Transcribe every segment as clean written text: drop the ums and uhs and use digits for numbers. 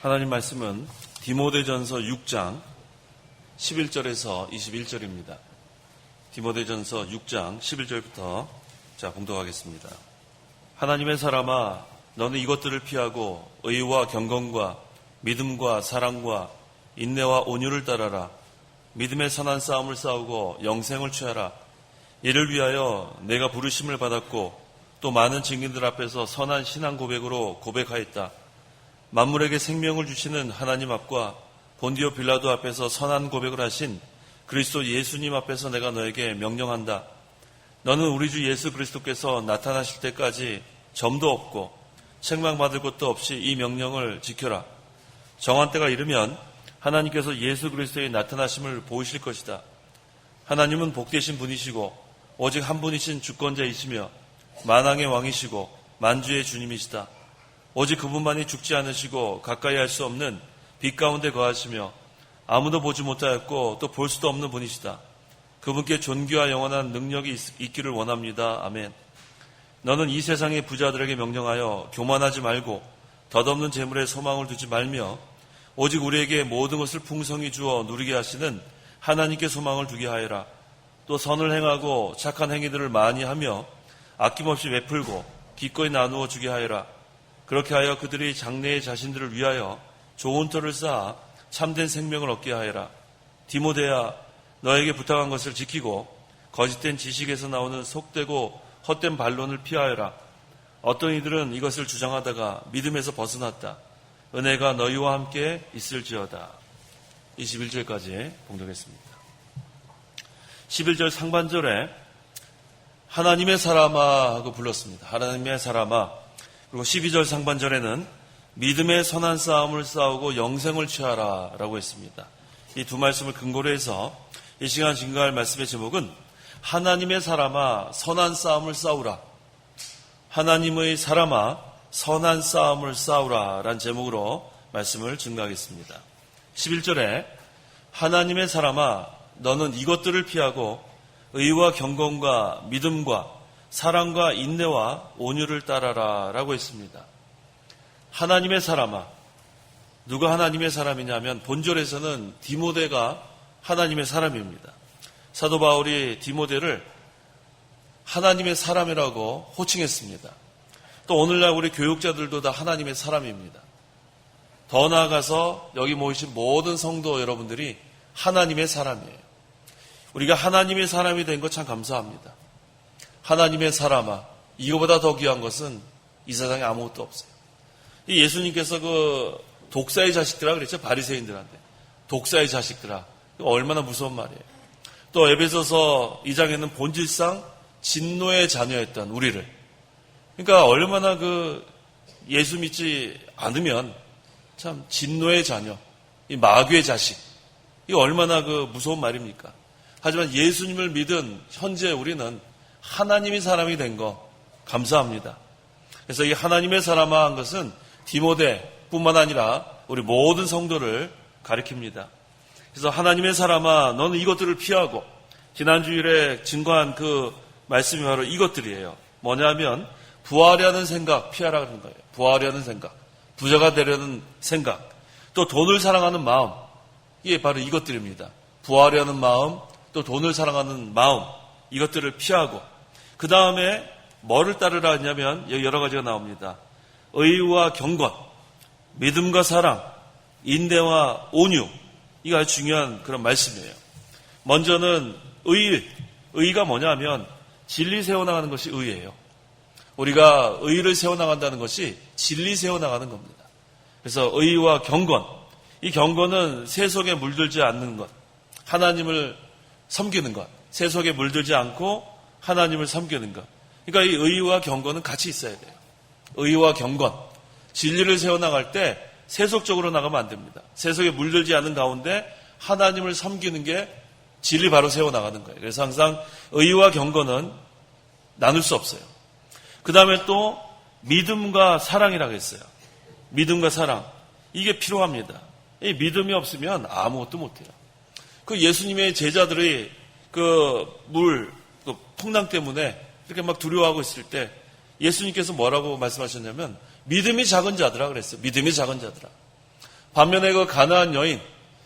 하나님 말씀은 디모데전서 6장 11절에서 21절입니다. 디모데전서 6장 11절부터 봉독하겠습니다. 하나님의 사람아, 너는 이것들을 피하고 의와 경건과 믿음과 사랑과 인내와 온유를 따라라. 믿음의 선한 싸움을 싸우고 영생을 취하라. 이를 위하여 내가 부르심을 받았고 또 많은 증인들 앞에서 선한 신앙 고백으로 고백하였다. 만물에게 생명을 주시는 하나님 앞과 본디오 빌라도 앞에서 선한 고백을 하신 그리스도 예수님 앞에서 내가 너에게 명령한다. 너는 우리 주 예수 그리스도께서 나타나실 때까지 점도 없고 책망받을 것도 없이 이 명령을 지켜라. 정한 때가 이르면 하나님께서 예수 그리스도의 나타나심을 보이실 것이다. 하나님은 복되신 분이시고 오직 한 분이신 주권자이시며 만왕의 왕이시고 만주의 주님이시다. 오직 그분만이 죽지 않으시고 가까이 할 수 없는 빛 가운데 거하시며 아무도 보지 못하였고 또 볼 수도 없는 분이시다. 그분께 존귀와 영원한 능력이 있기를 원합니다. 아멘. 너는 이 세상의 부자들에게 명령하여 교만하지 말고 덧없는 재물에 소망을 두지 말며 오직 우리에게 모든 것을 풍성히 주어 누리게 하시는 하나님께 소망을 두게 하여라. 또 선을 행하고 착한 행위들을 많이 하며 아낌없이 베풀고 기꺼이 나누어 주게 하여라. 그렇게 하여 그들이 장래의 자신들을 위하여 좋은 터를 쌓아 참된 생명을 얻게 하여라. 디모데야, 너에게 부탁한 것을 지키고 거짓된 지식에서 나오는 속되고 헛된 반론을 피하여라. 어떤 이들은 이것을 주장하다가 믿음에서 벗어났다. 은혜가 너희와 함께 있을지어다. 21절까지 봉독했습니다. 11절 상반절에 하나님의 사람아 하고 불렀습니다. 하나님의 사람아. 그리고 12절 상반절에는 믿음의 선한 싸움을 싸우고 영생을 취하라 라고 했습니다. 이 두 말씀을 근거로 해서 이 시간 증거할 말씀의 제목은 하나님의 사람아 선한 싸움을 싸우라. 하나님의 사람아 선한 싸움을 싸우라 라는 제목으로 말씀을 증거하겠습니다. 11절에 하나님의 사람아 너는 이것들을 피하고 의와 경건과 믿음과 사랑과 인내와 온유를 따라라 라고 했습니다. 하나님의 사람아, 누가 하나님의 사람이냐면 본절에서는 디모데가 하나님의 사람입니다. 사도 바울이 디모데를 하나님의 사람이라고 호칭했습니다. 또 오늘날 우리 교육자들도 다 하나님의 사람입니다. 더 나아가서 여기 모이신 모든 성도 여러분들이 하나님의 사람이에요. 우리가 하나님의 사람이 된 것 참 감사합니다. 하나님의 사람아, 이거보다 더 귀한 것은 이 세상에 아무것도 없어요. 예수님께서 그 독사의 자식들아 그랬죠. 바리새인들한테. 독사의 자식들아. 얼마나 무서운 말이에요. 또 에베소서 2장에는 본질상 진노의 자녀였던 우리를. 그러니까 얼마나 그 예수 믿지 않으면 참 진노의 자녀, 이 마귀의 자식. 이거 얼마나 그 무서운 말입니까? 하지만 예수님을 믿은 현재 우리는 하나님의 사람이 된 거 감사합니다. 그래서 이 하나님의 사람아 한 것은 디모데뿐만 아니라 우리 모든 성도를 가리킵니다. 그래서 하나님의 사람아 너는 이것들을 피하고 지난주일에 증거한 그 말씀이 바로 이것들이에요. 뭐냐면 부하려는 생각 피하라 그런 거예요. 부하려는 생각, 부자가 되려는 생각, 또 돈을 사랑하는 마음, 이게 바로 이것들입니다. 부하려는 마음, 또 돈을 사랑하는 마음, 이것들을 피하고 그 다음에 뭐를 따르라 하냐면 여기 여러 가지가 나옵니다. 의와 경건, 믿음과 사랑, 인내와 온유, 이거 아주 중요한 그런 말씀이에요. 먼저는 의가 뭐냐면 진리 세워나가는 것이 의예요. 우리가 의를 세워나간다는 것이 진리 세워나가는 겁니다. 그래서 의와 경건, 이 경건은 세속에 물들지 않는 것, 하나님을 섬기는 것, 세속에 물들지 않고 하나님을 섬기는 것. 그러니까 이 의와 경건은 같이 있어야 돼요. 의와 경건, 진리를 세워나갈 때 세속적으로 나가면 안 됩니다. 세속에 물들지 않은 가운데 하나님을 섬기는 게 진리 바로 세워나가는 거예요. 그래서 항상 의와 경건은 나눌 수 없어요. 그 다음에 또 믿음과 사랑이라고 했어요. 믿음과 사랑, 이게 필요합니다. 이 믿음이 없으면 아무것도 못해요. 그 예수님의 제자들이 그 풍랑 때문에 이렇게 막 두려워하고 있을 때 예수님께서 뭐라고 말씀하셨냐면 믿음이 작은 자들아 그랬어요. 믿음이 작은 자들아. 반면에 그 가나안 여인,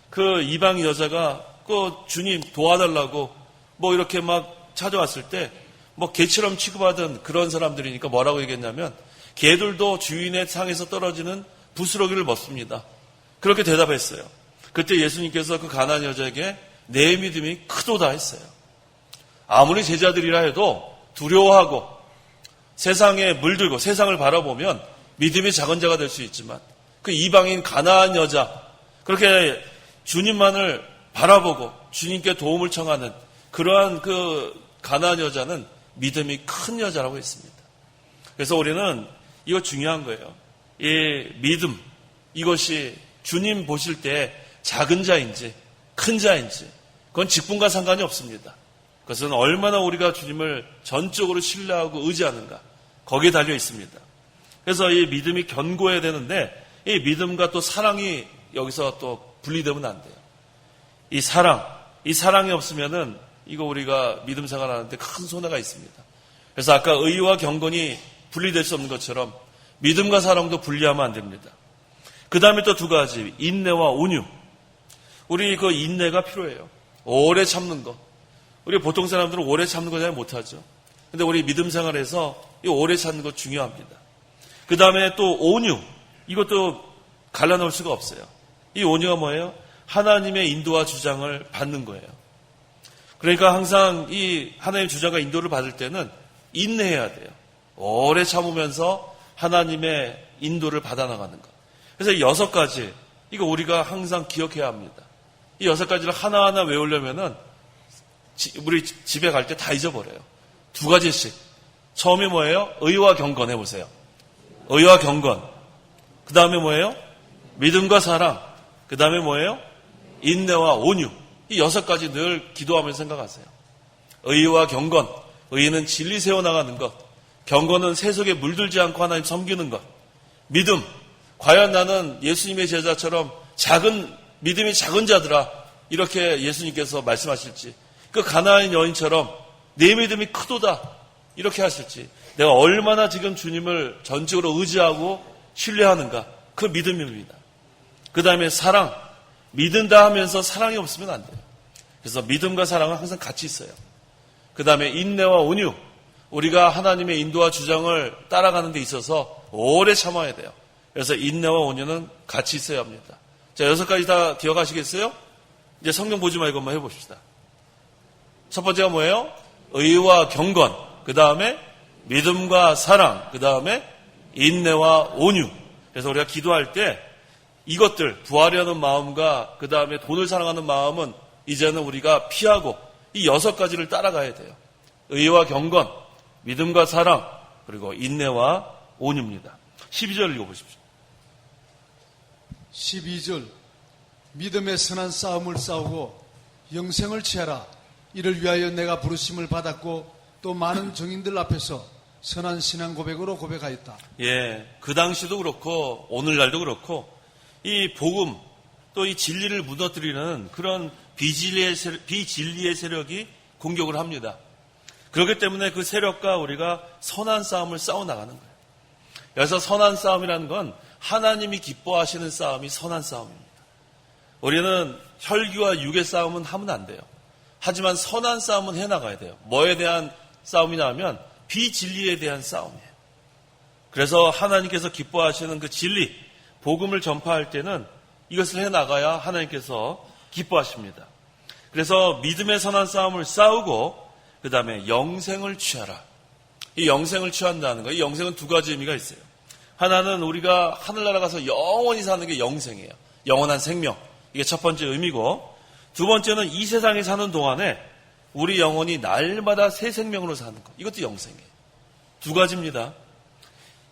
그 이방 여자가 그 주님 도와달라고 뭐 이렇게 막 찾아왔을 때 뭐 개처럼 취급하던 그런 사람들이니까 뭐라고 얘기했냐면 개들도 주인의 상에서 떨어지는 부스러기를 먹습니다. 그렇게 대답했어요. 그때 예수님께서 그 가나안 여자에게 내 믿음이 크도다 했어요. 아무리 제자들이라 해도 두려워하고 세상에 물들고 세상을 바라보면 믿음이 작은 자가 될 수 있지만 그 이방인 가나안 여자, 그렇게 주님만을 바라보고 주님께 도움을 청하는 그러한 그 가나안 여자는 믿음이 큰 여자라고 했습니다. 그래서 우리는 이거 중요한 거예요. 이 믿음, 이것이 주님 보실 때 작은 자인지 큰 자인지 그건 직분과 상관이 없습니다. 그것은 얼마나 우리가 주님을 전적으로 신뢰하고 의지하는가, 거기에 달려 있습니다. 그래서 이 믿음이 견고해야 되는데 이 믿음과 또 사랑이 여기서 또 분리되면 안 돼요. 이 사랑이 없으면은 이거 우리가 믿음 생활하는데 큰 손해가 있습니다. 그래서 아까 의와 경건이 분리될 수 없는 것처럼 믿음과 사랑도 분리하면 안 됩니다. 그 다음에 또 두 가지, 인내와 온유. 우리 그 인내가 필요해요. 오래 참는 거. 우리 보통 사람들은 오래 참는 거 잘 못하죠. 근데 우리 믿음 생활에서 이 오래 참는 거 중요합니다. 그 다음에 또 온유. 이것도 갈라놓을 수가 없어요. 이 온유가 뭐예요? 하나님의 인도와 주장을 받는 거예요. 그러니까 항상 이 하나님의 주장과 인도를 받을 때는 인내해야 돼요. 오래 참으면서 하나님의 인도를 받아나가는 것. 그래서 이 6가지, 이거 우리가 항상 기억해야 합니다. 이 6가지를 하나하나 외우려면은 우리 집에 갈 때 다 잊어버려요. 2가지씩. 처음이 뭐예요? 의와 경건 해보세요. 의와 경건. 그 다음에 뭐예요? 믿음과 사랑. 그 다음에 뭐예요? 인내와 온유. 이 6가지 늘 기도하면서 생각하세요. 의와 경건. 의는 진리 세워나가는 것. 경건은 세속에 물들지 않고 하나님 섬기는 것. 믿음. 과연 나는 예수님의 제자처럼 믿음이 작은 자들아. 이렇게 예수님께서 말씀하실지. 그 가나안 여인처럼 내 믿음이 크도다. 이렇게 하실지. 내가 얼마나 지금 주님을 전적으로 의지하고 신뢰하는가. 그 믿음입니다. 그 다음에 사랑. 믿는다 하면서 사랑이 없으면 안 돼요. 그래서 믿음과 사랑은 항상 같이 있어요. 그 다음에 인내와 온유. 우리가 하나님의 인도와 주장을 따라가는 데 있어서 오래 참아야 돼요. 그래서 인내와 온유는 같이 있어야 합니다. 자, 6가지 다 기억하시겠어요? 이제 성경 보지 말고 한번 해봅시다. 첫 번째가 뭐예요? 의와 경건. 그 다음에 믿음과 사랑. 그 다음에 인내와 온유. 그래서 우리가 기도할 때 이것들, 부하려는 마음과 그 다음에 돈을 사랑하는 마음은 이제는 우리가 피하고 이 6가지를 따라가야 돼요. 의와 경건, 믿음과 사랑, 그리고 인내와 온유입니다. 12절 읽어보십시오. 12절. 믿음의 선한 싸움을 싸우고 영생을 취하라. 이를 위하여 내가 부르심을 받았고 또 많은 증인들 앞에서 선한 신앙 고백으로 고백하였다. 예, 그 당시도 그렇고 오늘날도 그렇고 이 복음 또 이 진리를 무너뜨리는 그런 비진리의 세력이 공격을 합니다. 그렇기 때문에 그 세력과 우리가 선한 싸움을 싸워나가는 거예요. 그래서 선한 싸움이라는 건 하나님이 기뻐하시는 싸움이 선한 싸움입니다. 우리는 혈기와 육의 싸움은 하면 안 돼요. 하지만 선한 싸움은 해나가야 돼요. 뭐에 대한 싸움이냐 하면 비진리에 대한 싸움이에요. 그래서 하나님께서 기뻐하시는 그 진리, 복음을 전파할 때는 이것을 해나가야 하나님께서 기뻐하십니다. 그래서 믿음의 선한 싸움을 싸우고 그 다음에 영생을 취하라. 이 영생을 취한다는 거, 이 영생은 2가지 의미가 있어요. 하나는 우리가 하늘나라 가서 영원히 사는 게 영생이에요. 영원한 생명. 이게 첫 번째 의미고, 두 번째는 이 세상에 사는 동안에 우리 영혼이 날마다 새 생명으로 사는 것. 이것도 영생이에요. 2가지입니다.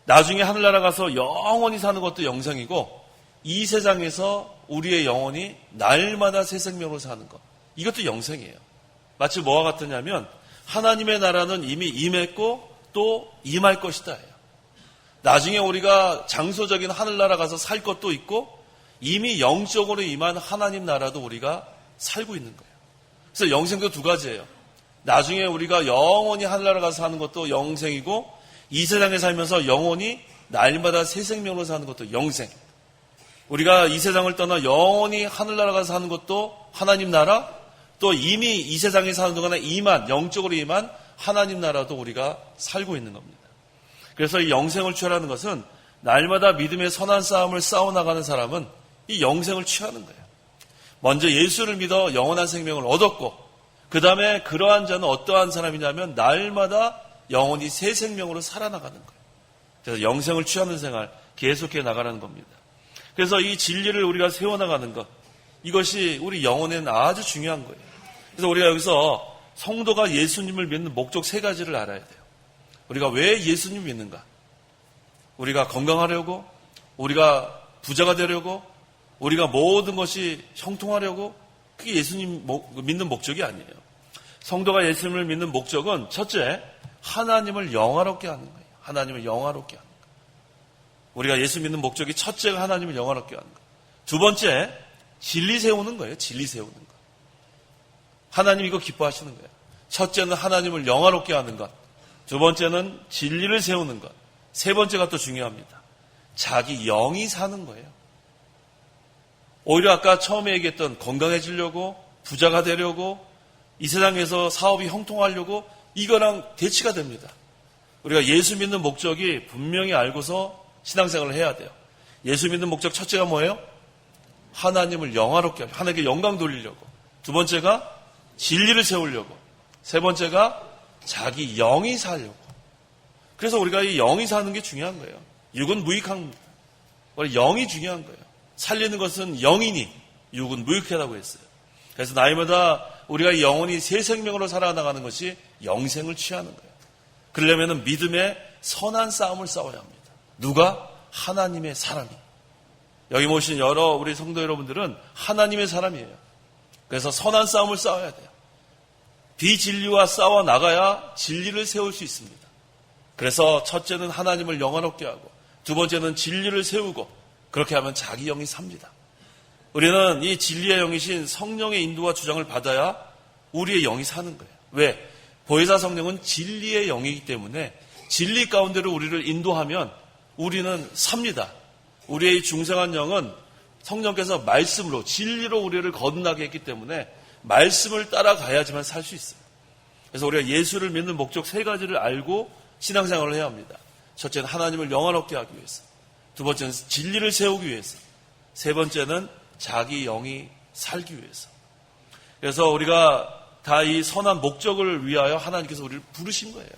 나중에 하늘나라 가서 영원히 사는 것도 영생이고, 이 세상에서 우리의 영혼이 날마다 새 생명으로 사는 것. 이것도 영생이에요. 마치 뭐와 같으냐면 하나님의 나라는 이미 임했고 또 임할 것이다 해요. 나중에 우리가 장소적인 하늘나라 가서 살 것도 있고 이미 영적으로 임한 하나님 나라도 우리가 살고 있는 거예요. 그래서 영생도 2가지예요. 나중에 우리가 영원히 하늘나라 가서 사는 것도 영생이고 이 세상에 살면서 영원히 날마다 새 생명으로 사는 것도 영생. 우리가 이 세상을 떠나 영원히 하늘나라 가서 사는 것도 하나님 나라, 또 이미 이 세상에 사는 동안에 영적으로 임한 하나님 나라도 우리가 살고 있는 겁니다. 그래서 이 영생을 취하라는 것은 날마다 믿음의 선한 싸움을 싸워나가는 사람은 이 영생을 취하는 거예요. 먼저 예수를 믿어 영원한 생명을 얻었고, 그 다음에 그러한 자는 어떠한 사람이냐면 날마다 영원히 새 생명으로 살아나가는 거예요. 그래서 영생을 취하는 생활 계속해 나가라는 겁니다. 그래서 이 진리를 우리가 세워나가는 것, 이것이 우리 영혼에는 아주 중요한 거예요. 그래서 우리가 여기서 성도가 예수님을 믿는 목적 3가지를 알아야 돼요. 우리가 왜 예수님을 믿는가? 우리가 건강하려고, 우리가 부자가 되려고, 우리가 모든 것이 형통하려고, 그게 예수님 믿는 목적이 아니에요. 성도가 예수님을 믿는 목적은 첫째, 하나님을 영화롭게 하는 거예요. 하나님을 영화롭게 하는 거예요. 우리가 예수 믿는 목적이 첫째가 하나님을 영화롭게 하는 거예요. 두 번째, 진리 세우는 거예요. 진리 세우는 거. 하나님 이거 기뻐하시는 거예요. 첫째는 하나님을 영화롭게 하는 것. 두 번째는 진리를 세우는 것. 세 번째가 또 중요합니다. 자기 영이 사는 거예요. 오히려 아까 처음에 얘기했던 건강해지려고, 부자가 되려고, 이 세상에서 사업이 형통하려고, 이거랑 대치가 됩니다. 우리가 예수 믿는 목적이 분명히 알고서 신앙생활을 해야 돼요. 예수 믿는 목적 첫째가 뭐예요? 하나님을 영화롭게 하려고, 하나님께 영광 돌리려고. 두 번째가 진리를 세우려고. 세 번째가 자기 영이 살려고. 그래서 우리가 이 영이 사는 게 중요한 거예요. 육은 무익합니다. 우리 영이 중요한 거예요. 살리는 것은 영이니 육은 무익하다고 했어요. 그래서 나이마다 우리가 영혼이 새 생명으로 살아나가는 것이 영생을 취하는 거예요. 그러려면 믿음의 선한 싸움을 싸워야 합니다. 누가? 하나님의 사람이. 여기 모신 여러 우리 성도 여러분들은 하나님의 사람이에요. 그래서 선한 싸움을 싸워야 돼요. 비진리와 싸워 나가야 진리를 세울 수 있습니다. 그래서 첫째는 하나님을 영화롭게 하고, 두 번째는 진리를 세우고, 그렇게 하면 자기 영이 삽니다. 우리는 이 진리의 영이신 성령의 인도와 주장을 받아야 우리의 영이 사는 거예요. 왜? 보혜사 성령은 진리의 영이기 때문에 진리 가운데로 우리를 인도하면 우리는 삽니다. 우리의 중생한 영은 성령께서 말씀으로, 진리로 우리를 거듭나게 했기 때문에 말씀을 따라가야지만 살 수 있어요. 그래서 우리가 예수를 믿는 목적 3가지를 알고 신앙생활을 해야 합니다. 첫째는 하나님을 영화롭게 하기 위해서, 두 번째는 진리를 세우기 위해서, 세 번째는 자기 영이 살기 위해서. 그래서 우리가 다 이 선한 목적을 위하여 하나님께서 우리를 부르신 거예요.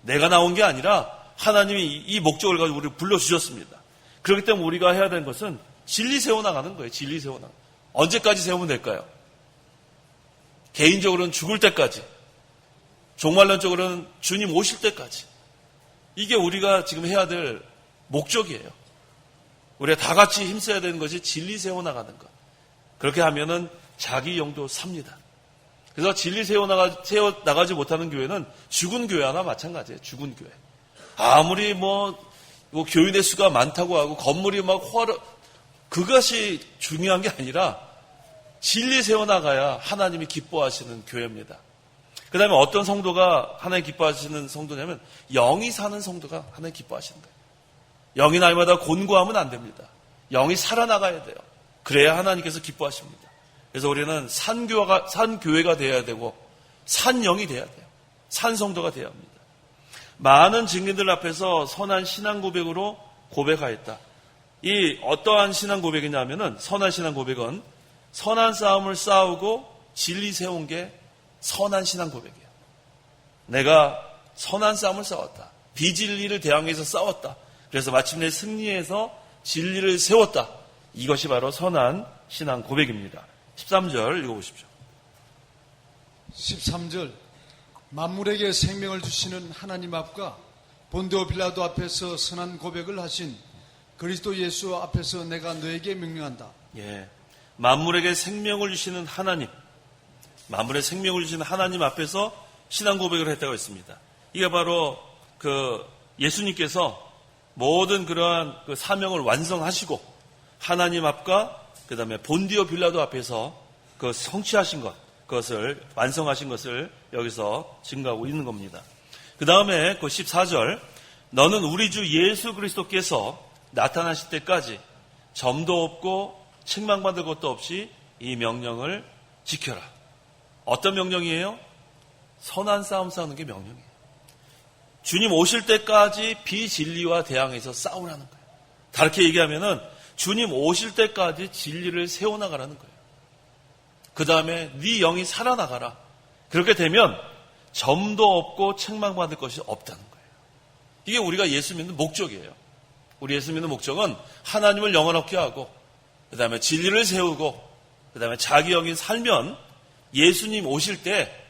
내가 나온 게 아니라 하나님이 이 목적을 가지고 우리를 불러주셨습니다. 그렇기 때문에 우리가 해야 되는 것은 진리 세워나가는 거예요. 진리 세워나가는. 언제까지 세우면 될까요? 개인적으로는 죽을 때까지, 종말론적으로는 주님 오실 때까지. 이게 우리가 지금 해야 될 목적이에요. 우리가 다 같이 힘써야 되는 것이 진리 세워나가는 것. 그렇게 하면은 자기 영도 삽니다. 그래서 진리 세워나가지 못하는 교회는 죽은 교회 하나 마찬가지예요. 죽은 교회. 아무리 뭐 교인의 수가 많다고 하고 건물이 막 그것이 중요한 게 아니라 진리 세워나가야 하나님이 기뻐하시는 교회입니다. 그 다음에 어떤 성도가 하나님 기뻐하시는 성도냐면 영이 사는 성도가 하나님 기뻐하시는 거예요. 영이 날마다 곤고하면 안 됩니다. 영이 살아나가야 돼요. 그래야 하나님께서 기뻐하십니다. 그래서 우리는 산교회가 되어야 되고 산영이 되어야 돼요. 산성도가 되어야 합니다. 많은 증인들 앞에서 선한 신앙 고백으로 고백하였다. 이 어떠한 신앙 고백이냐면은 선한 신앙 고백은 선한 싸움을 싸우고 진리 세운 게 선한 신앙 고백이에요. 내가 선한 싸움을 싸웠다. 비진리를 대항해서 싸웠다. 그래서 마침내 승리해서 진리를 세웠다. 이것이 바로 선한 신앙 고백입니다. 13절 읽어보십시오. 13절 만물에게 생명을 주시는 하나님 앞과 본디오 빌라도 앞에서 선한 고백을 하신 그리스도 예수 앞에서 내가 너에게 명령한다. 예, 만물에게 생명을 주시는 하나님, 만물에 생명을 주시는 하나님 앞에서 신앙 고백을 했다고 했습니다. 이게 바로 예수님께서 모든 그러한 사명을 완성하시고 하나님 앞과 그 다음에 본디오 빌라도 앞에서 성취하신 것, 그것을 완성하신 것을 여기서 증거하고 있는 겁니다. 그 다음에 14절 너는 우리 주 예수 그리스도께서 나타나실 때까지 점도 없고 책망받을 것도 없이 이 명령을 지켜라. 어떤 명령이에요? 선한 싸움 싸우는 게 명령이에요. 주님 오실 때까지 비진리와 대항해서 싸우라는 거예요. 다르게 얘기하면은 주님 오실 때까지 진리를 세워나가라는 거예요. 그 다음에 네 영이 살아나가라. 그렇게 되면 점도 없고 책망받을 것이 없다는 거예요. 이게 우리가 예수 믿는 목적이에요. 우리 예수 믿는 목적은 하나님을 영원롭게 하고 그 다음에 진리를 세우고 그 다음에 자기 영이 살면 예수님 오실 때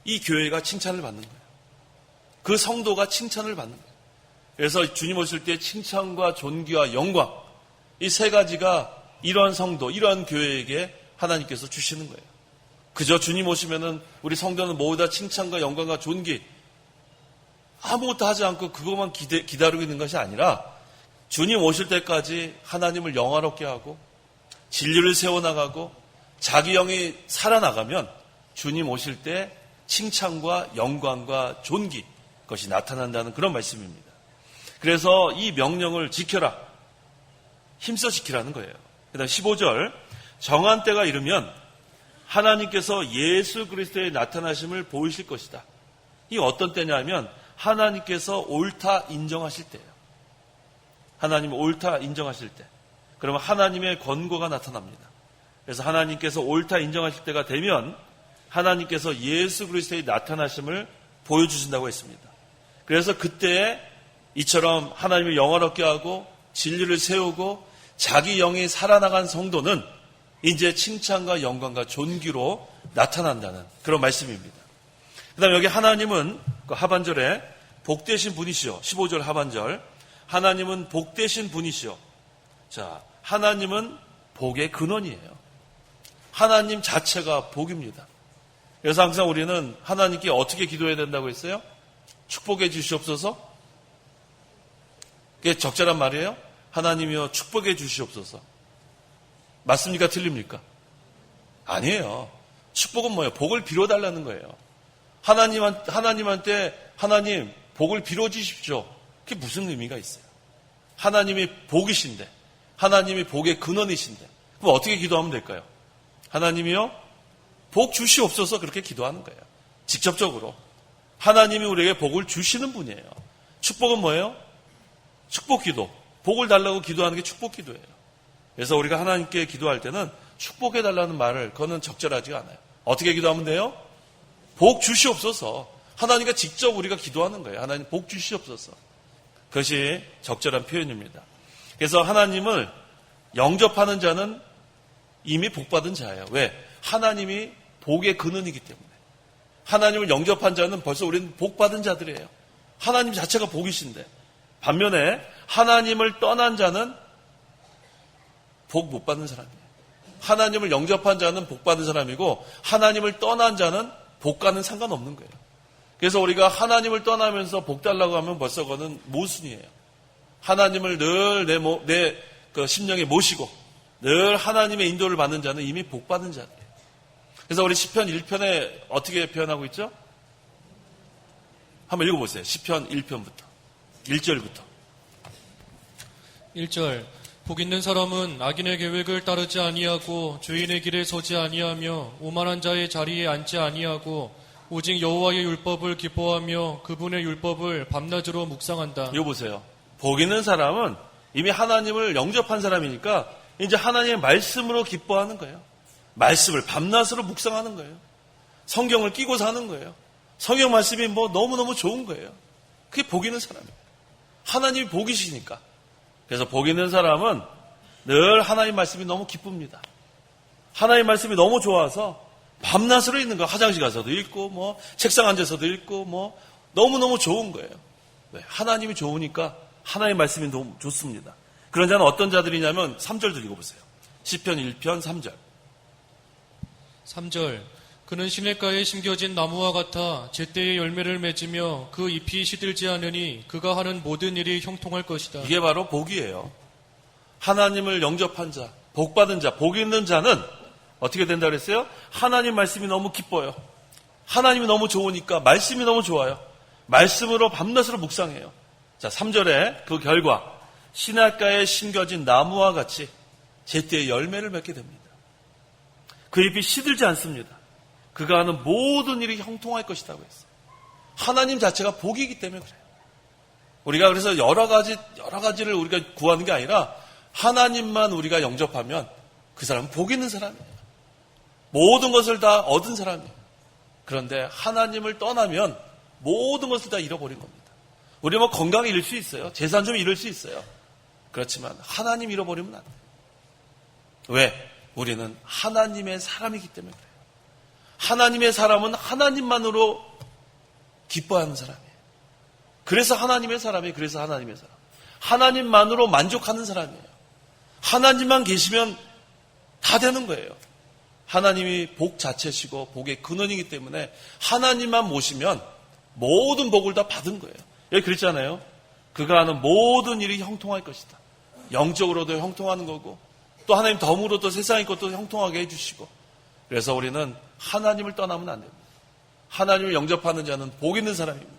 이 교회가 칭찬을 받는 거예요. 그 성도가 칭찬을 받는 거예요. 그래서 주님 오실 때 칭찬과 존귀와 영광 이 세 가지가 이러한 성도, 이러한 교회에게 하나님께서 주시는 거예요. 그저 주님 오시면은 우리 성도는 모두 다 칭찬과 영광과 존귀 아무것도 하지 않고 그것만 기다리고 있는 것이 아니라 주님 오실 때까지 하나님을 영화롭게 하고 진리를 세워나가고 자기 영이 살아나가면 주님 오실 때 칭찬과 영광과 존귀 그것이 나타난다는 그런 말씀입니다. 그래서 이 명령을 지켜라. 힘써 지키라는 거예요. 그 다음 15절 정한 때가 이르면 하나님께서 예수 그리스도의 나타나심을 보이실 것이다. 이 어떤 때냐면 하나님께서 옳다 인정하실 때예요. 하나님 옳다 인정하실 때. 그러면 하나님의 권고가 나타납니다. 그래서 하나님께서 옳다 인정하실 때가 되면 하나님께서 예수 그리스도의 나타나심을 보여주신다고 했습니다. 그래서 그때 이처럼 하나님을 영화롭게 하고 진리를 세우고 자기 영이 살아나간 성도는 이제 칭찬과 영광과 존귀로 나타난다는 그런 말씀입니다. 그 다음에 여기 하나님은 그 하반절에 복되신 분이시오. 15절 하반절. 하나님은 복되신 분이시오. 자, 하나님은 복의 근원이에요. 하나님 자체가 복입니다. 그래서 항상 우리는 하나님께 어떻게 기도해야 된다고 했어요? 축복해 주시옵소서? 그게 적절한 말이에요? 하나님이여 축복해 주시옵소서. 맞습니까? 틀립니까? 아니에요. 축복은 뭐예요? 복을 빌어달라는 거예요. 하나님한테 하나님 복을 빌어주십시오. 그게 무슨 의미가 있어요? 하나님이 복이신데 하나님이 복의 근원이신데 그럼 어떻게 기도하면 될까요? 하나님이요 복 주시옵소서 그렇게 기도하는 거예요. 직접적으로 하나님이 우리에게 복을 주시는 분이에요. 축복은 뭐예요? 축복 기도. 복을 달라고 기도하는 게 축복 기도예요. 그래서 우리가 하나님께 기도할 때는 축복해달라는 말을 그거는 적절하지가 않아요. 어떻게 기도하면 돼요? 복 주시옵소서. 하나님과 직접 우리가 기도하는 거예요. 하나님 복 주시옵소서. 그것이 적절한 표현입니다. 그래서 하나님을 영접하는 자는 이미 복받은 자예요. 왜? 하나님이 복의 근원이기 때문에. 하나님을 영접한 자는 벌써 우리는 복받은 자들이에요. 하나님 자체가 복이신데 반면에 하나님을 떠난 자는 복 못 받는 사람이에요. 하나님을 영접한 자는 복 받은 사람이고 하나님을 떠난 자는 복과는 상관없는 거예요. 그래서 우리가 하나님을 떠나면서 복 달라고 하면 벌써 그거는 모순이에요. 하나님을 늘 내 그 심령에 모시고 늘 하나님의 인도를 받는 자는 이미 복 받은 자들이에요. 그래서 우리 시편 1편에 어떻게 표현하고 있죠? 한번 읽어보세요. 시편 1편부터 1절부터 1절 복 있는 사람은 악인의 계획을 따르지 아니하고 주인의 길에 서지 아니하며 오만한 자의 자리에 앉지 아니하고 오직 여호와의 율법을 기뻐하며 그분의 율법을 밤낮으로 묵상한다. 이거 보세요. 복 있는 사람은 이미 하나님을 영접한 사람이니까 이제 하나님의 말씀으로 기뻐하는 거예요. 말씀을 밤낮으로 묵상하는 거예요. 성경을 끼고 사는 거예요. 성경 말씀이 뭐 너무너무 좋은 거예요. 그게 복 있는 사람이에요. 하나님이 복이시니까. 그래서 복 있는 사람은 늘 하나님 말씀이 너무 기쁩니다. 하나님 말씀이 너무 좋아서 밤낮으로 읽는 거 화장실 가서도 읽고 뭐 책상 앉아서도 읽고 뭐 너무너무 좋은 거예요. 왜? 하나님이 좋으니까 하나님 말씀이 너무 좋습니다. 그런 자는 어떤 자들이냐면 3절도 읽어보세요. 시편 1편 3절 3절 그는 시냇가에 심겨진 나무와 같아 제때에 열매를 맺으며 그 잎이 시들지 않으니 그가 하는 모든 일이 형통할 것이다. 이게 바로 복이에요. 하나님을 영접한 자, 복받은 자, 복 있는 자는 어떻게 된다 그랬어요? 하나님 말씀이 너무 기뻐요. 하나님이 너무 좋으니까 말씀이 너무 좋아요. 말씀으로 밤낮으로 묵상해요. 자, 3절에 그 결과 시냇가에 심겨진 나무와 같이 제때에 열매를 맺게 됩니다. 그 잎이 시들지 않습니다. 그가 하는 모든 일이 형통할 것이라고 했어요. 하나님 자체가 복이기 때문에 그래요. 우리가 그래서 여러 가지를 우리가 구하는 게 아니라 하나님만 우리가 영접하면 그 사람은 복 있는 사람이에요. 모든 것을 다 얻은 사람이에요. 그런데 하나님을 떠나면 모든 것을 다 잃어버린 겁니다. 우리 뭐 건강 잃을 수 있어요. 재산 좀 잃을 수 있어요. 그렇지만 하나님 잃어버리면 안 돼요. 왜? 우리는 하나님의 사람이기 때문에 그래요. 하나님의 사람은 하나님만으로 기뻐하는 사람이에요. 그래서 하나님의 사람이에요. 그래서 하나님의 사람. 하나님만으로 만족하는 사람이에요. 하나님만 계시면 다 되는 거예요. 하나님이 복 자체시고 복의 근원이기 때문에 하나님만 모시면 모든 복을 다 받은 거예요. 여기 그랬잖아요. 그가 하는 모든 일이 형통할 것이다. 영적으로도 형통하는 거고 또 하나님 덤으로도 세상의 것도 형통하게 해주시고 그래서 우리는 하나님을 떠나면 안 됩니다. 하나님을 영접하는 자는 복 있는 사람입니다.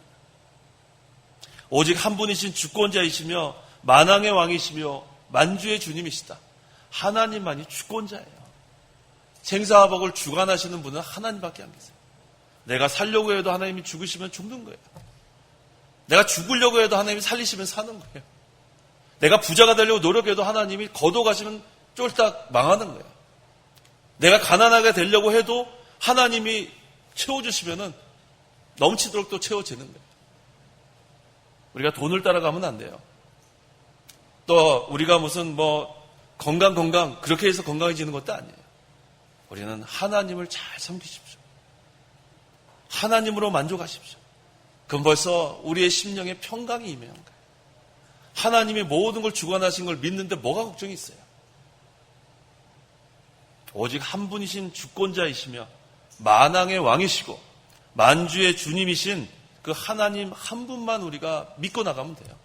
오직 한 분이신 주권자이시며 만왕의 왕이시며 만주의 주님이시다. 하나님만이 주권자예요. 생사와 복을 주관하시는 분은 하나님밖에 안 계세요. 내가 살려고 해도 하나님이 죽으시면 죽는 거예요. 내가 죽으려고 해도 하나님이 살리시면 사는 거예요. 내가 부자가 되려고 노력해도 하나님이 거둬가시면 쫄딱 망하는 거예요. 내가 가난하게 되려고 해도 하나님이 채워주시면 넘치도록 또 채워지는 거예요. 우리가 돈을 따라가면 안 돼요. 또 우리가 무슨 건강 그렇게 해서 건강해지는 것도 아니에요. 우리는 하나님을 잘 섬기십시오. 하나님으로 만족하십시오. 그럼 벌써 우리의 심령에 평강이 임해온 거예요. 하나님이 모든 걸 주관하신 걸 믿는데 뭐가 걱정이 있어요? 오직 한 분이신 주권자이시며 만왕의 왕이시고 만주의 주님이신 그 하나님 한 분만 우리가 믿고 나가면 돼요.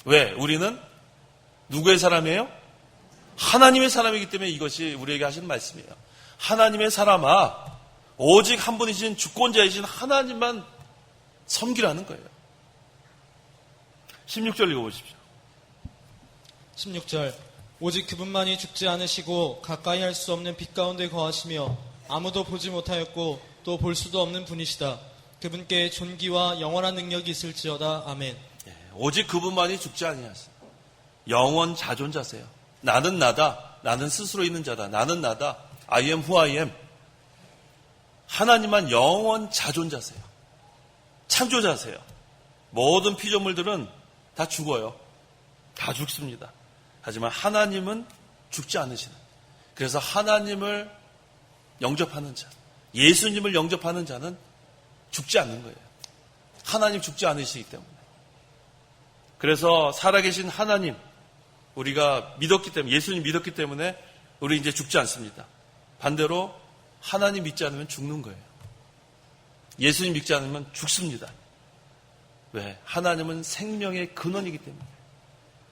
왜? 우리는 누구의 사람이에요? 하나님의 사람이기 때문에 이것이 우리에게 하시는 말씀이에요. 하나님의 사람아, 오직 한 분이신 주권자이신 하나님만 섬기라는 거예요. 16절 읽어보십시오. 16절 오직 그분만이 죽지 않으시고 가까이 할 수 없는 빛 가운데 거하시며 아무도 보지 못하였고 또 볼 수도 없는 분이시다. 그분께 존귀와 영원한 능력이 있을지어다. 아멘. 오직 그분만이 죽지 아니하시다. 영원 자존자세요. 나는 나다. 나는 스스로 있는 자다. 나는 나다. I am who I am. 하나님만 영원 자존자세요. 창조자세요. 모든 피조물들은 다 죽어요. 다 죽습니다. 하지만 하나님은 죽지 않으시는. 그래서 하나님을 영접하는 자, 예수님을 영접하는 자는 죽지 않는 거예요. 하나님 죽지 않으시기 때문에. 그래서 살아계신 하나님, 우리가 믿었기 때문에, 예수님 믿었기 때문에 우리 이제 죽지 않습니다. 반대로 하나님 믿지 않으면 죽는 거예요. 예수님 믿지 않으면 죽습니다. 왜? 하나님은 생명의 근원이기 때문에.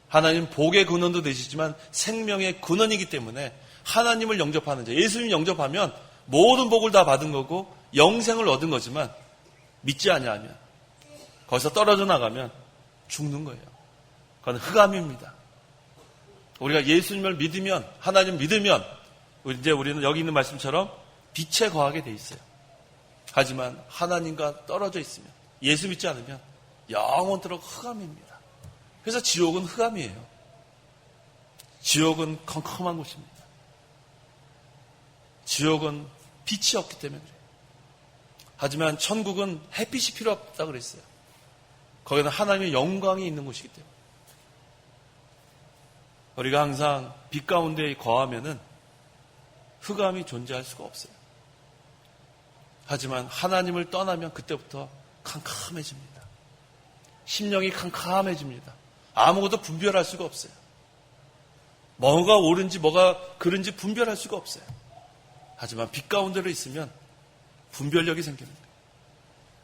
하나님은 복의 근원도 되시지만 생명의 근원이기 때문에 하나님을 영접하는 자, 예수님 영접하면 모든 복을 다 받은 거고 영생을 얻은 거지만 믿지 아니하면 거기서 떨어져 나가면 죽는 거예요. 그건 흑암입니다. 우리가 예수님을 믿으면, 하나님 믿으면 이제 우리는 여기 있는 말씀처럼 빛에 거하게 돼 있어요. 하지만 하나님과 떨어져 있으면, 예수 믿지 않으면 영원토록 흑암입니다. 그래서 지옥은 흑암이에요. 지옥은 컴컴한 곳입니다. 지옥은 빛이 없기 때문에 그래요. 하지만 천국은 햇빛이 필요 없다고 그랬어요. 거기는 하나님의 영광이 있는 곳이기 때문에. 우리가 항상 빛 가운데 거하면은 흑암이 존재할 수가 없어요. 하지만 하나님을 떠나면 그때부터 캄캄해집니다. 심령이 캄캄해집니다. 아무것도 분별할 수가 없어요. 뭐가 옳은지 뭐가 그른지 분별할 수가 없어요. 하지만 빛 가운데로 있으면 분별력이 생깁니다.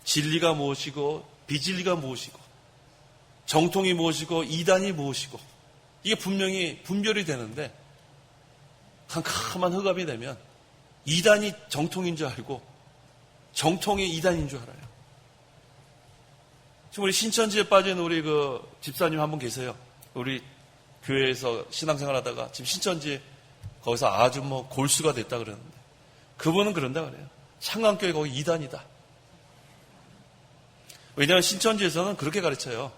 진리가 무엇이고 비진리가 무엇이고 정통이 무엇이고 이단이 무엇이고 이게 분명히 분별이 되는데 캄캄한 흑암이 되면 이단이 정통인 줄 알고 정통이 이단인 줄 알아요. 지금 우리 신천지에 빠진 우리 그 집사님 한 분 계세요. 우리 교회에서 신앙생활 하다가 지금 신천지에 거기서 아주 골수가 됐다 그러는데 그분은 그런다 그래요. 창강교회 거기 이단이다. 왜냐하면 신천지에서는 그렇게 가르쳐요.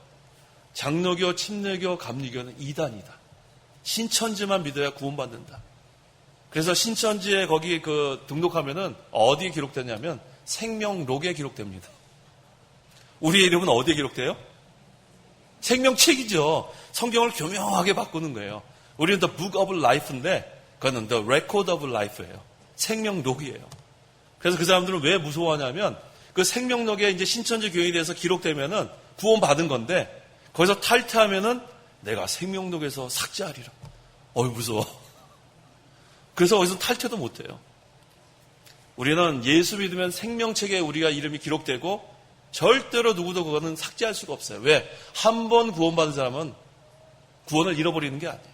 장로교, 침례교, 감리교는 이단이다. 신천지만 믿어야 구원받는다. 그래서 신천지에 거기 등록하면은 어디에 기록되냐면 생명록에 기록됩니다. 우리의 이름은 어디에 기록돼요? 생명책이죠. 성경을 교묘하게 바꾸는 거예요. 우리는 The Book of Life인데 그거는 The Record of Life예요. 생명록이에요. 그래서 그 사람들은 왜 무서워하냐면 그 생명록에 이제 신천지 교인에 대해서 기록되면은 구원받은 건데 거기서 탈퇴하면은 내가 생명록에서 삭제하리라. 무서워. 그래서 거기서 탈퇴도 못해요. 우리는 예수 믿으면 생명책에 우리가 이름이 기록되고 절대로 누구도 그거는 삭제할 수가 없어요. 왜? 한 번 구원받은 사람은 구원을 잃어버리는 게 아니에요.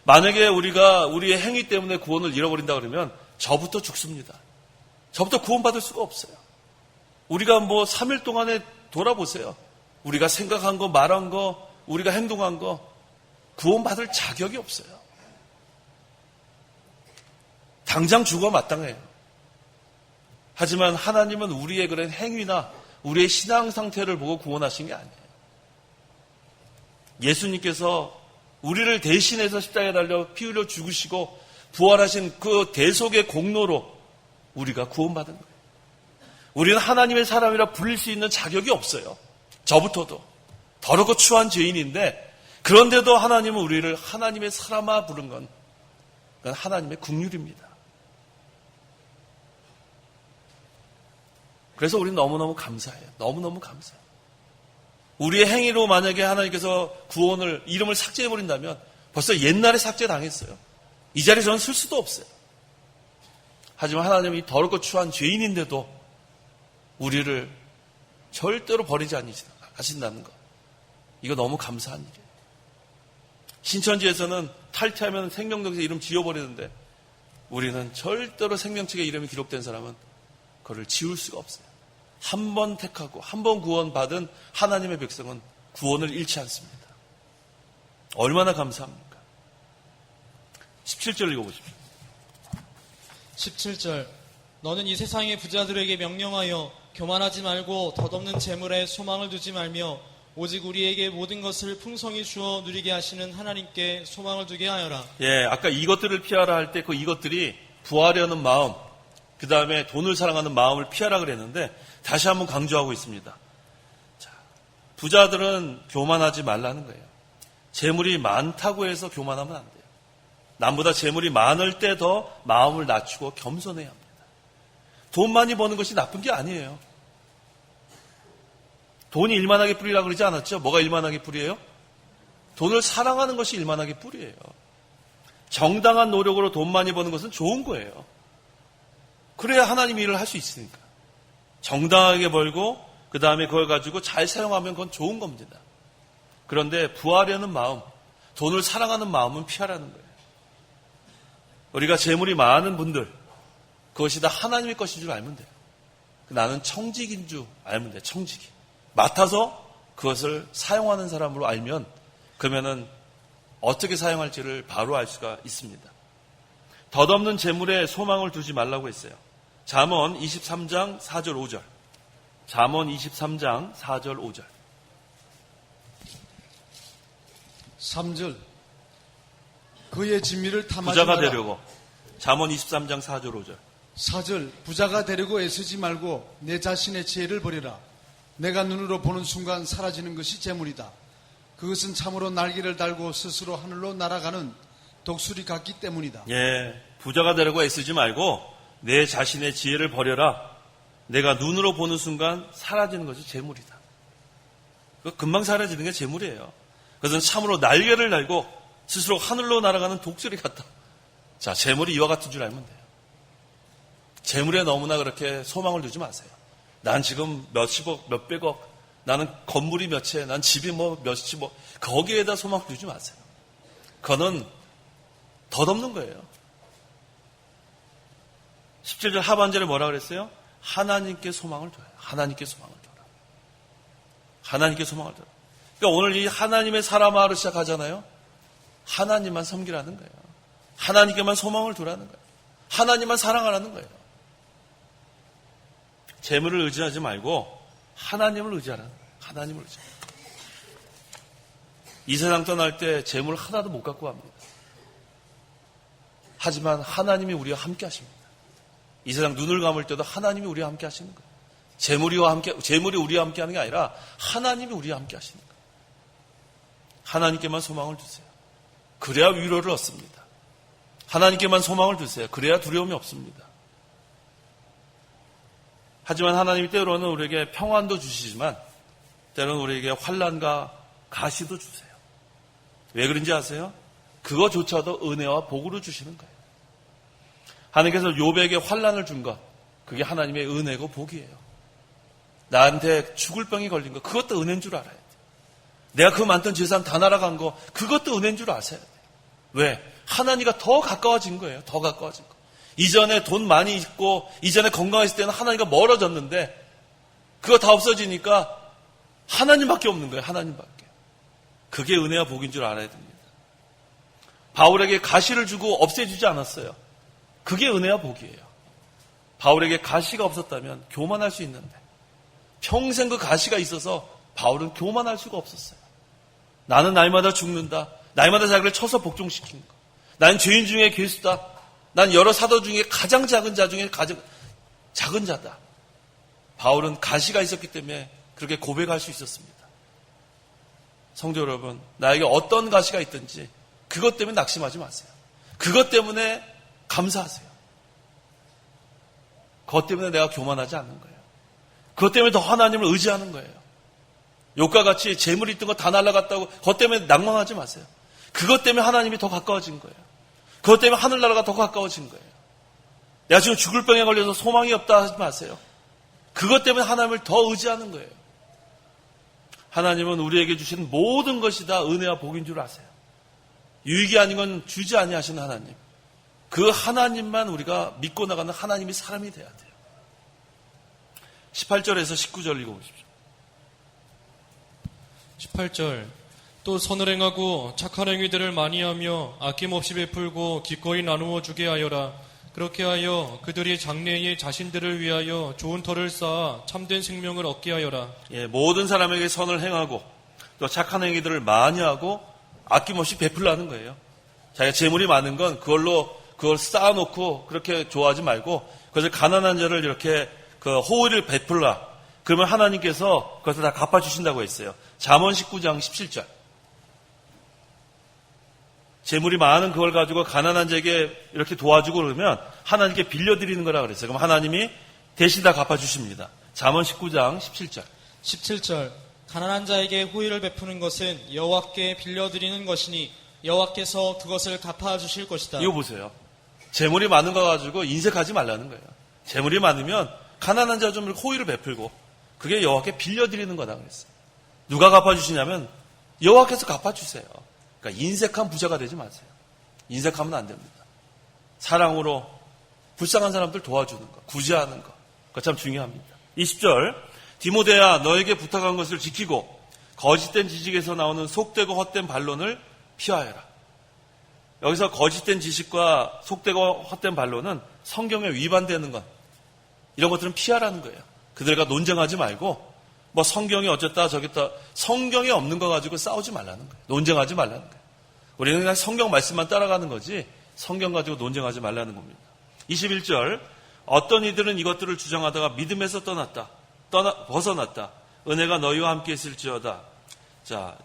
만약에 우리가 우리의 행위 때문에 구원을 잃어버린다 그러면 저부터 죽습니다. 저부터 구원받을 수가 없어요. 우리가 3일 동안에 돌아보세요. 우리가 생각한 거, 말한 거, 우리가 행동한 거 구원받을 자격이 없어요. 당장 죽어 마땅해요. 하지만 하나님은 우리의 그런 행위나 우리의 신앙 상태를 보고 구원하신 게 아니에요. 예수님께서 우리를 대신해서 십자가에 달려 피 흘려 죽으시고 부활하신 그 대속의 공로로 우리가 구원받은 거예요. 우리는 하나님의 사람이라 불릴 수 있는 자격이 없어요. 저부터도 더럽고 추한 죄인인데 그런데도 하나님은 우리를 하나님의 사람아 부른 건 그건 하나님의 긍휼입니다. 그래서 우리는 너무너무 감사해요. 너무너무 감사해요. 우리의 행위로 만약에 하나님께서 구원을 이름을 삭제해버린다면 벌써 옛날에 삭제당했어요. 이 자리에 저는 쓸 수도 없어요. 하지만 하나님이 더럽고 추한 죄인인데도 우리를 절대로 버리지 않으신다는 것. 이거 너무 감사한 일이에요. 신천지에서는 탈퇴하면 생명록에서 이름 지워버리는데 우리는 절대로 생명책에 이름이 기록된 사람은 그걸 지울 수가 없어요. 한 번 택하고 한 번 구원받은 하나님의 백성은 구원을 잃지 않습니다. 얼마나 감사합니까? 17절 읽어보십시오. 17절 너는 이 세상의 부자들에게 명령하여 교만하지 말고 덧없는 재물에 소망을 두지 말며 오직 우리에게 모든 것을 풍성히 주어 누리게 하시는 하나님께 소망을 두게 하여라. 예, 아까 이것들을 피하라 할 때 그 이것들이 부하려는 마음, 그 다음에 돈을 사랑하는 마음을 피하라 그랬는데 다시 한번 강조하고 있습니다. 자, 부자들은 교만하지 말라는 거예요. 재물이 많다고 해서 교만하면 안 돼요. 남보다 재물이 많을 때 더 마음을 낮추고 겸손해야 합니다. 돈 많이 버는 것이 나쁜 게 아니에요. 돈이 일만하게 뿌리라고 그러지 않았죠? 뭐가 일만하게 뿌리예요? 돈을 사랑하는 것이 일만하게 뿌리예요. 정당한 노력으로 돈 많이 버는 것은 좋은 거예요. 그래야 하나님 일을 할 수 있으니까. 정당하게 벌고 그 다음에 그걸 가지고 잘 사용하면 그건 좋은 겁니다. 그런데 부하려는 마음, 돈을 사랑하는 마음은 피하라는 거예요. 우리가 재물이 많은 분들, 그것이 다 하나님의 것인 줄 알면 돼요. 나는 청직인 줄 알면 돼요. 청직이. 맡아서 그것을 사용하는 사람으로 알면 그러면은 어떻게 사용할지를 바로 알 수가 있습니다. 덧없는 재물에 소망을 두지 말라고 했어요. 잠언 23장 4절 5절. 잠언 23장 4절 5절. 3절 그의 진미를 탐하지 부자가 마라. 되려고. 잠언 23장 4절 5절. 4절 부자가 되려고 애쓰지 말고 내 자신의 지혜를 버려라. 내가 눈으로 보는 순간 사라지는 것이 재물이다. 그것은 참으로 날개를 달고 스스로 하늘로 날아가는 독수리 같기 때문이다. 예, 부자가 되려고 애쓰지 말고 내 자신의 지혜를 버려라. 내가 눈으로 보는 순간 사라지는 것이 재물이다. 금방 사라지는 게 재물이에요. 그것은 참으로 날개를 달고 스스로 하늘로 날아가는 독수리 같다. 자, 재물이 이와 같은 줄 알면 돼요. 재물에 너무나 그렇게 소망을 두지 마세요. 난 지금 몇십억, 몇백억, 나는 건물이 몇 채, 난 집이 몇십억, 거기에다 소망을 두지 마세요. 그거는 덧없는 거예요. 17절 하반절에 뭐라 그랬어요? 하나님께 소망을 둬요. 하나님께 소망을 둬라. 하나님께 소망을 둬라. 그러니까 오늘 이 하나님의 사람아로 시작하잖아요. 하나님만 섬기라는 거예요. 하나님께만 소망을 두라는 거예요. 하나님만 사랑하라는 거예요. 재물을 의지하지 말고 하나님을 의지하라는 거예요. 하나님을 의지하라. 이 세상 떠날 때 재물 하나도 못 갖고 갑니다. 하지만 하나님이 우리와 함께 하십니다. 이 세상 눈을 감을 때도 하나님이 우리와 함께 하시는 거예요. 재물이 우리와 함께 하는 게 아니라 하나님이 우리와 함께 하시는 거예요. 하나님께만 소망을 두세요. 그래야 위로를 얻습니다. 하나님께만 소망을 두세요. 그래야 두려움이 없습니다. 하지만 하나님이 때로는 우리에게 평안도 주시지만 때로는 우리에게 환난과 가시도 주세요. 왜 그런지 아세요? 그거조차도 은혜와 복으로 주시는 거예요. 하나님께서 욥에게 환난을 준 것, 그게 하나님의 은혜고 복이에요. 나한테 죽을 병이 걸린 거, 그것도 은혜인 줄 알아야 돼요. 내가 그 많던 재산 다 날아간 거, 그것도 은혜인 줄 아셔야 돼요. 왜? 하나님과 더 가까워진 거예요. 더 가까워진 거. 이전에 돈 많이 있고 이전에 건강했을 때는 하나님과 멀어졌는데 그거 다 없어지니까 하나님밖에 없는 거예요. 하나님밖에. 그게 은혜와 복인 줄 알아야 됩니다. 바울에게 가시를 주고 없애주지 않았어요. 그게 은혜와 복이에요. 바울에게 가시가 없었다면 교만할 수 있는데 평생 그 가시가 있어서 바울은 교만할 수가 없었어요. 나는 날마다 죽는다. 날마다 자기를 쳐서 복종시킨 거. 난 죄인 중에 괴수다. 난 여러 사도 중에 가장 작은 자 중에 가장 작은 자다. 바울은 가시가 있었기 때문에 그렇게 고백할 수 있었습니다. 성도 여러분, 나에게 어떤 가시가 있든지 그것 때문에 낙심하지 마세요. 그것 때문에 감사하세요. 그것 때문에 내가 교만하지 않는 거예요. 그것 때문에 더 하나님을 의지하는 거예요. 욥과 같이 재물이 있던 거 다 날아갔다고 그것 때문에 낭망하지 마세요. 그것 때문에 하나님이 더 가까워진 거예요. 그것 때문에 하늘나라가 더 가까워진 거예요. 내가 지금 죽을 병에 걸려서 소망이 없다 하지 마세요. 그것 때문에 하나님을 더 의지하는 거예요. 하나님은 우리에게 주신 모든 것이 다 은혜와 복인 줄 아세요. 유익이 아닌 건 주지 아니하시는 하나님. 그 하나님만 우리가 믿고 나가는 하나님이 사람이 돼야 돼요. 18절에서 19절 읽어보십시오. 18절. 또 선을 행하고 착한 행위들을 많이 하며 아낌없이 베풀고 기꺼이 나누어 주게 하여라. 그렇게 하여 그들이 장래에 자신들을 위하여 좋은 터를 쌓아 참된 생명을 얻게 하여라. 예, 모든 사람에게 선을 행하고 또 착한 행위들을 많이 하고 아낌없이 베풀라는 거예요. 자기가 재물이 많은 건 그걸 쌓아놓고 그렇게 좋아하지 말고 그것을 가난한 자를 이렇게 그 호의를 베풀라. 그러면 하나님께서 그것을 다 갚아주신다고 했어요. 잠언 19장 17절. 재물이 많은 그걸 가지고 가난한 자에게 이렇게 도와주고 그러면 하나님께 빌려드리는 거라 그랬어요. 그럼 하나님이 대신 다 갚아주십니다. 잠언 19장 17절. 17절. 가난한 자에게 호의를 베푸는 것은 여호와께 빌려드리는 것이니 여호와께서 그것을 갚아주실 것이다. 이거 보세요. 재물이 많은 거 가지고 인색하지 말라는 거예요. 재물이 많으면 가난한 자 좀 호의를 베풀고 그게 여호와께 빌려드리는 거다 그랬어요. 누가 갚아주시냐면 여호와께서 갚아주세요. 그러니까 인색한 부자가 되지 마세요. 인색하면 안 됩니다. 사랑으로 불쌍한 사람들 도와주는 거, 구제하는 거, 그거 참 중요합니다. 20절, 디모데야 너에게 부탁한 것을 지키고 거짓된 지식에서 나오는 속되고 헛된 반론을 피하여라. 여기서 거짓된 지식과 속되고 헛된 반론은 성경에 위반되는 것, 이런 것들은 피하라는 거예요. 그들과 논쟁하지 말고 뭐 성경이 어쨌다 저겠다 성경에 없는 거 가지고 싸우지 말라는 거예요. 논쟁하지 말라는 거예요. 우리는 그냥 성경 말씀만 따라가는 거지 성경 가지고 논쟁하지 말라는 겁니다. 21절 어떤 이들은 이것들을 주장하다가 믿음에서 벗어났다. 은혜가 너희와 함께 있을지어다. 자,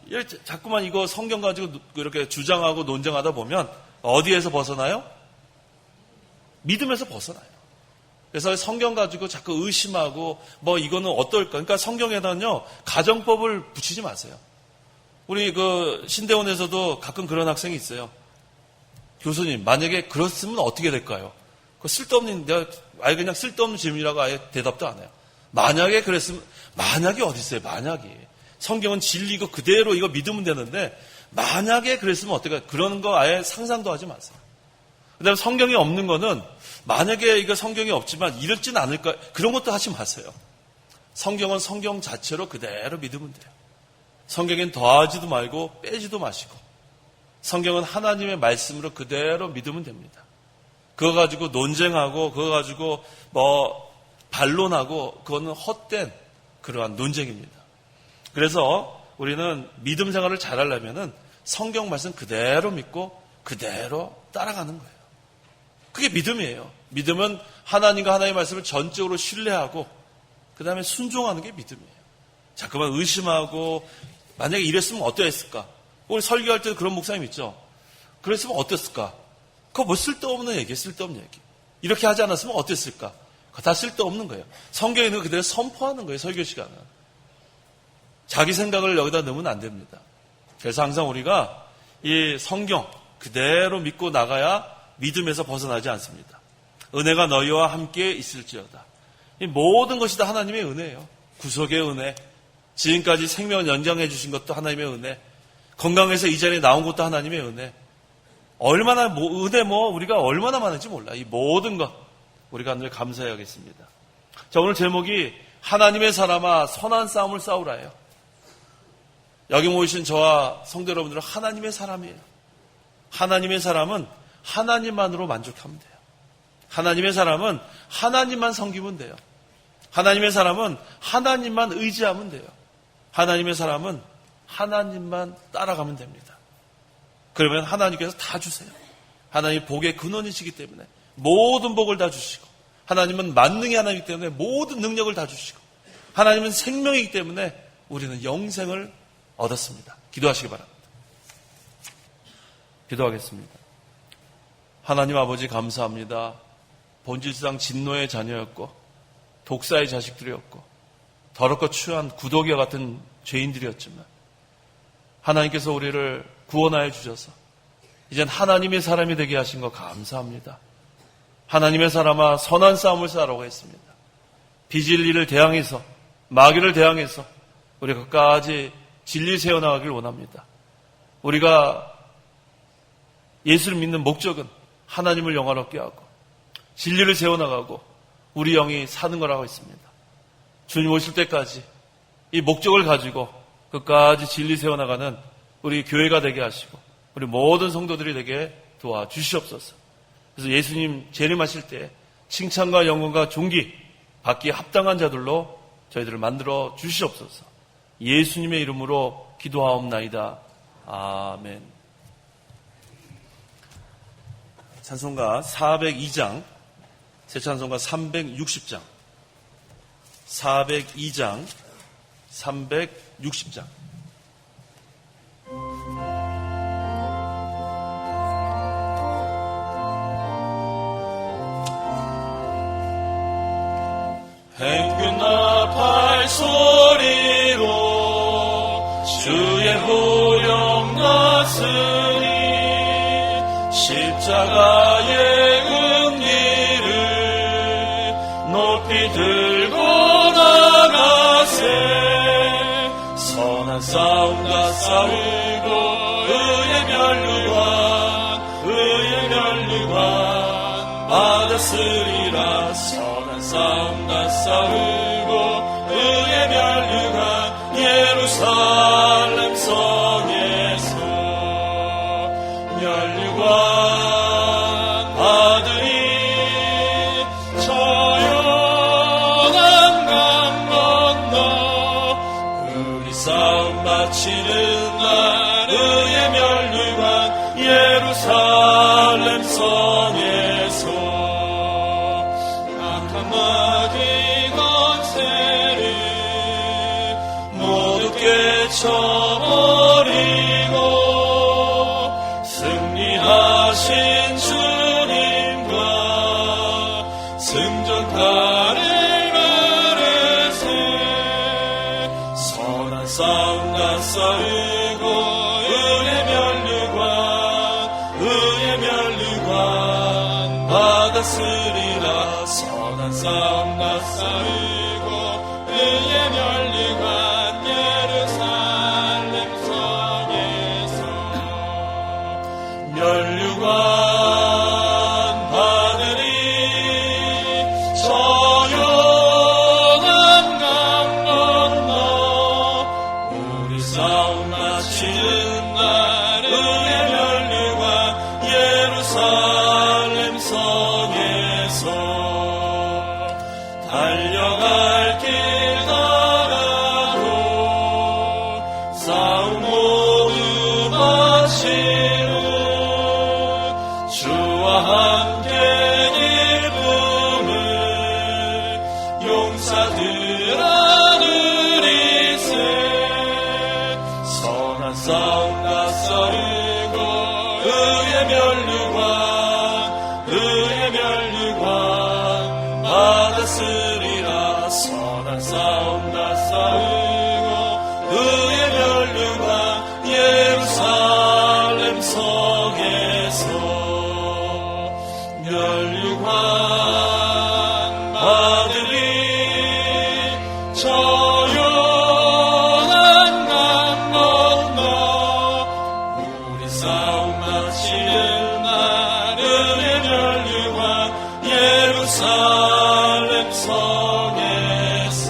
자꾸만 이거 성경 가지고 이렇게 주장하고 논쟁하다 보면 어디에서 벗어나요? 믿음에서 벗어나요. 그래서 성경 가지고 자꾸 의심하고 뭐 이거는 어떨까? 그러니까 성경에다는요 가정법을 붙이지 마세요. 우리 그 신대원에서도 가끔 그런 학생이 있어요. 교수님 만약에 그렇으면 어떻게 될까요? 그 쓸데없는 내가 아예 그냥 쓸데없는 질문이라고 아예 대답도 안 해요. 만약에 그랬으면 만약이 어디 있어요? 만약이 성경은 진리고 그대로 이거 믿으면 되는데 만약에 그랬으면 어떨까? 그런 거 아예 상상도 하지 마세요. 그다음에 성경이 없는 거는 만약에 이거 성경이 없지만 이렇진 않을까 그런 것도 하지 마세요. 성경은 성경 자체로 그대로 믿으면 돼요. 성경엔 더하지도 말고 빼지도 마시고 성경은 하나님의 말씀으로 그대로 믿으면 됩니다. 그거 가지고 논쟁하고 그거 가지고 반론하고 그거는 헛된 그러한 논쟁입니다. 그래서 우리는 믿음 생활을 잘하려면은 성경 말씀 그대로 믿고 그대로 따라가는 거예요. 그게 믿음이에요. 믿음은 하나님과 하나님의 말씀을 전적으로 신뢰하고 그 다음에 순종하는 게 믿음이에요. 자꾸만 의심하고 만약에 이랬으면 어떠했을까? 우리 설교할 때도 그런 목사님 있죠. 그랬으면 어땠을까? 그거 뭐 쓸데없는 얘기, 쓸데없는 얘기. 이렇게 하지 않았으면 어땠을까? 그거 다 쓸데없는 거예요. 성경에 있는 그대로 선포하는 거예요, 설교 시간은. 자기 생각을 여기다 넣으면 안 됩니다. 그래서 항상 우리가 이 성경 그대로 믿고 나가야 믿음에서 벗어나지 않습니다. 은혜가 너희와 함께 있을지어다. 이 모든 것이 다 하나님의 은혜예요. 구속의 은혜, 지금까지 생명을 연장해 주신 것도 하나님의 은혜, 건강해서 이 자리에 나온 것도 하나님의 은혜. 얼마나 은혜 우리가 얼마나 많은지 몰라. 이 모든 것 우리가 늘 감사해야겠습니다. 자, 오늘 제목이 하나님의 사람아 선한 싸움을 싸우라예요. 여기 모이신 저와 성도 여러분들은 하나님의 사람이에요. 하나님의 사람은 하나님만으로 만족하면 돼요. 하나님의 사람은 하나님만 섬기면 돼요. 하나님의 사람은 하나님만 의지하면 돼요. 하나님의 사람은 하나님만 따라가면 됩니다. 그러면 하나님께서 다 주세요. 하나님 복의 근원이시기 때문에 모든 복을 다 주시고, 하나님은 만능의 하나님이기 때문에 모든 능력을 다 주시고, 하나님은 생명이기 때문에 우리는 영생을 얻었습니다. 기도하시기 바랍니다. 기도하겠습니다. 하나님 아버지 감사합니다. 본질상 진노의 자녀였고 독사의 자식들이었고 더럽고 추한 구더기와 같은 죄인들이었지만 하나님께서 우리를 구원하여 주셔서 이젠 하나님의 사람이 되게 하신 거 감사합니다. 하나님의 사람아 선한 싸움을 싸라고 했습니다. 비진리를 대항해서 마귀를 대항해서 우리가 끝까지 진리 세워나가길 원합니다. 우리가 예수를 믿는 목적은 하나님을 영화롭게 하고 진리를 세워나가고 우리 영이 사는 거라고 했습니다. 주님 오실 때까지 이 목적을 가지고 끝까지 진리 세워나가는 우리 교회가 되게 하시고 우리 모든 성도들이 되게 도와주시옵소서. 그래서 예수님 재림하실 때 칭찬과 영광과 존귀 받기에 합당한 자들로 저희들을 만들어 주시옵소서. 예수님의 이름으로 기도하옵나이다. 아멘. 찬송가 402장, 새 찬송가 360장, 402장, 360장. 행군나 발소리로 주의 후령 났으니 십자가의 은기를 높이 들고 나가세. 선한 싸움과 싸우고 의의 면류관 받았으리라. 선한 싸움과 싸우고 의의 면류관 예루살렘 성에서 면류관 받으리. 저 영원한 강 건너 우리 싸움 마치는 날 의의 면류관 예루살렘 성에서 악한 마귀 권세를 모두 깨쳐버리고 승리하신 주님과 승전가를 부르세. 선한 싸움과 싸우고 의의 면류관 받았으리라. 선한 싸움과 싸우고 의의 면류관 예루살렘 성에서 면류관 받으리. 저 영원한 강 건너 우리 싸움 마치는 날 의의 면류관 성에서 달려갈 길 따라도 싸움 모두 마치고 주와 함께 기쁨을 용사들 하늘이세 선한 싸움과 싸우고 의의 면류관 받았으리라 선한 싸움과 싸우고 의의 면류관 예루살렘 성에서 면류관 받으리 저 요단 강 건너 우리 싸움 마치는 날 은혜 면류관 예루살렘 성에서